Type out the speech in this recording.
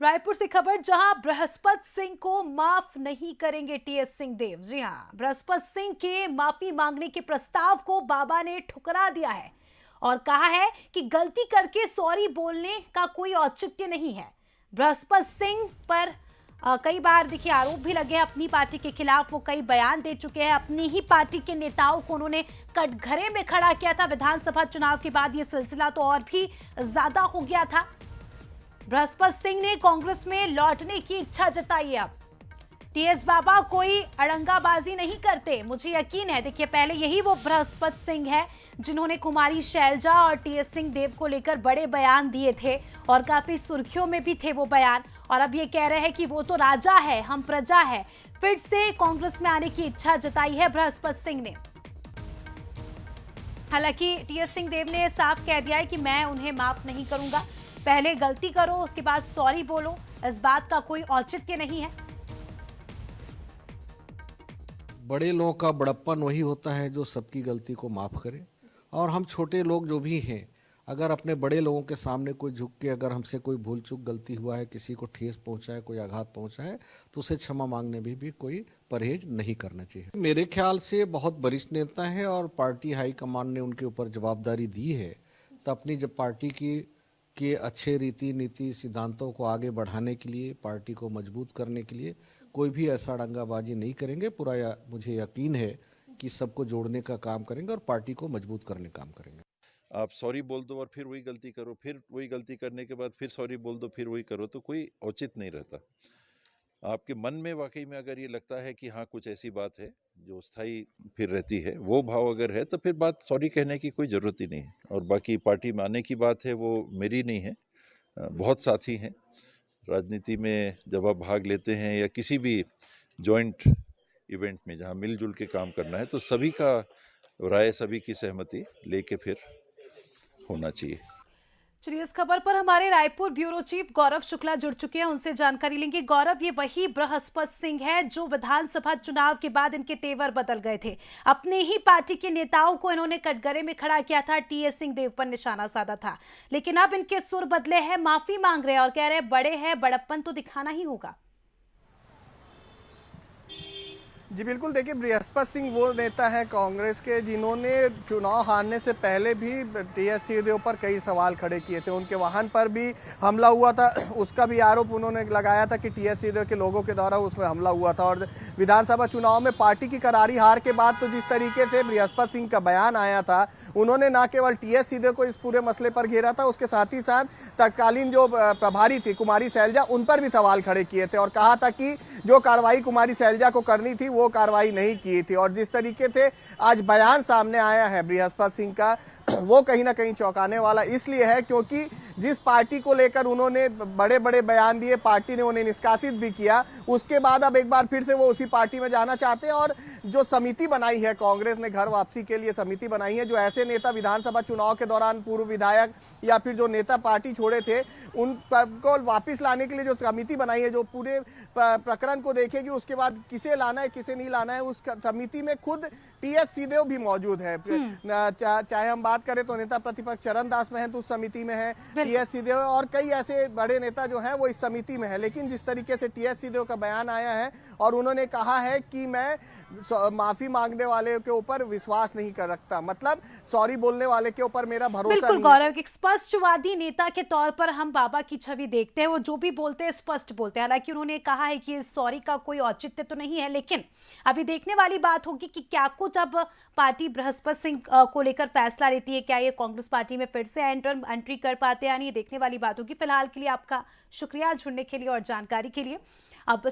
रायपुर से खबर, जहां बृहस्पति सिंह को माफ नहीं करेंगे टीएस सिंहदेव। जी हां, बृहस्पति सिंह के माफी मांगने के प्रस्ताव को बाबा ने ठुकरा दिया है और कहा है कि गलती करके सॉरी बोलने का कोई औचित्य नहीं है। बृहस्पति सिंह पर कई बार देखिए आरोप भी लगे हैं अपनी पार्टी के खिलाफ। वो कई बयान दे चुके हैं। अपनी ही पार्टी के नेताओं को उन्होंने कटघरे में खड़ा किया था। विधानसभा चुनाव के बाद ये सिलसिला तो और भी ज्यादा हो गया था। बृहस्पति सिंह ने कांग्रेस में लौटने की इच्छा जताई है। अब टीएस बाबा कोई अड़ंगाबाजी नहीं करते, मुझे यकीन है। देखिए, पहले यही वो बृहस्पति सिंह है जिन्होंने कुमारी शैलजा और टीएस सिंहदेव को लेकर बड़े बयान दिए थे और काफी सुर्खियों में भी थे वो बयान। और अब ये कह रहे हैं कि वो तो राजा है, हम प्रजा है। फिर से कांग्रेस में आने की इच्छा जताई है बृहस्पति सिंह ने। हालांकि टीएस सिंहदेव ने साफ कह दिया है कि मैं उन्हें माफ नहीं करूंगा। पहले गलती करो, उसके बाद सॉरी बोलो, इस बात का कोई औचित्य नहीं है। बड़े लोगों का बड़प्पन वही होता है जो सबकी गलती को माफ करे। और हम छोटे लोग जो भी हैं, अगर अपने बड़े लोगों के सामने कोई झुक के अगर हमसे कोई भूल चूक गलती हुआ है, किसी को ठेस पहुंचा है, कोई आघात पहुंचा है, तो उसे क्षमा मांगने में भी कोई परहेज नहीं करना चाहिए। मेरे ख्याल से बहुत वरिष्ठ नेता है और पार्टी हाईकमान ने उनके ऊपर जवाबदारी दी है, तो अपनी जब पार्टी की के अच्छे रीति नीति सिद्धांतों को आगे बढ़ाने के लिए, पार्टी को मजबूत करने के लिए कोई भी ऐसा डंगाबाजी नहीं करेंगे। मुझे यकीन है कि सबको जोड़ने का काम करेंगे और पार्टी को मजबूत करने का काम करेंगे। आप सॉरी बोल दो और फिर वही गलती करो, फिर वही गलती करने के बाद फिर सॉरी बोल दो, फिर वही करो, तो कोई औचित नहीं रहता। आपके मन में वाकई में अगर ये लगता है कि हाँ कुछ ऐसी बात है जो स्थायी फिर रहती है, वो भाव अगर है, तो फिर बात सॉरी कहने की कोई ज़रूरत ही नहीं है। और बाकी पार्टी में आने की बात है, वो मेरी नहीं है। बहुत साथी हैं राजनीति में। जब आप भाग लेते हैं या किसी भी जॉइंट इवेंट में जहाँ मिलजुल के काम करना है, तो सभी का राय, सभी की सहमति लेके फिर होना चाहिए। चलिए, इस खबर पर हमारे रायपुर ब्यूरो चीफ गौरव शुक्ला जुड़ चुके हैं, उनसे जानकारी लेंगे। गौरव, ये वही बृहस्पति सिंह है जो विधानसभा चुनाव के बाद इनके तेवर बदल गए थे। अपने ही पार्टी के नेताओं को इन्होंने कटघरे में खड़ा किया था, टीएस सिंहदेव पर निशाना साधा था। लेकिन अब इनके सुर बदले हैं, माफी मांग रहे हैं और कह रहे हैं बड़े हैं, बड़प्पन तो दिखाना ही होगा। जी बिल्कुल, देखिए बृहस्पति सिंह वो नेता है कांग्रेस के जिन्होंने चुनाव हारने से पहले भी टीएस सिंहदेव पर कई सवाल खड़े किए थे। उनके वाहन पर भी हमला हुआ था, उसका भी आरोप उन्होंने लगाया था कि टीएस सिंहदेव के लोगों के द्वारा उसमें हमला हुआ था। और विधानसभा चुनाव में पार्टी की करारी हार के बाद तो जिस तरीके से बृहस्पति सिंह का बयान आया था, उन्होंने न केवल टीएस सिंहदेव को इस पूरे मसले पर घेरा था, उसके साथ ही साथ तत्कालीन जो प्रभारी थी कुमारी शैलजा, उन पर भी सवाल खड़े किए थे और कहा था कि जो कार्रवाई कुमारी शैलजा को करनी थी वो कार्रवाई नहीं की थी। और जिस तरीके से आज बयान सामने आया है बृहस्पति सिंह का, वो कहीं ना कहीं चौंकाने वाला इसलिए है क्योंकि जिस पार्टी को लेकर उन्होंने बड़े बड़े बयान दिए, पार्टी ने उन्हें निष्कासित भी किया, उसके बाद अब एक बार फिर से वो उसी पार्टी में जाना चाहते हैं। और जो समिति बनाई है कांग्रेस ने, घर वापसी के लिए समिति बनाई है, जो ऐसे नेता विधानसभा चुनाव के दौरान पूर्व विधायक या फिर जो नेता पार्टी छोड़े थे, उनको वापिस लाने के लिए जो समिति बनाई है, जो पूरे प्रकरण को देखेगी, उसके बाद किसे लाना है किसे नहीं लाना है, उस समिति में खुद टीएस सिंहदेव भी मौजूद है। चाहे हम बात करें तो नेता प्रतिपक्ष चरण दास महंत उस समिति में है, टीएस सिंहदेव और कई ऐसे बड़े नेता जो हैं वो इस समिति में है। लेकिन जिस तरीके से टीएस सिंहदेव का बयान आया है और उन्होंने कहा है कि मैं माफी मांगने वाले के ऊपर विश्वास नहीं कर रखता, मतलब सॉरी बोलने वाले के ऊपर मेरा भरोसा नहीं। बिल्कुल गौरव, एक स्पष्टवादी नेता के तौर पर हम बाबा की छवि देखते हैं। वो जो भी बोलते हैं स्पष्ट बोलते हैं। हालांकि उन्होंने कहा है कि इस सॉरी का कोई औचित्य तो नहीं है, लेकिन अभी देखने वाली बात होगी कि क्या कुछ अब पार्टी बृहस्पति सिंह को लेकर फैसला लेती है। क्या ये कांग्रेस पार्टी में फिर से एंट्री कर पाते हैं, यानी ये देखने वाली बात होगी। फिलहाल के लिए आपका शुक्रिया जुड़ने के लिए और जानकारी के लिए। अब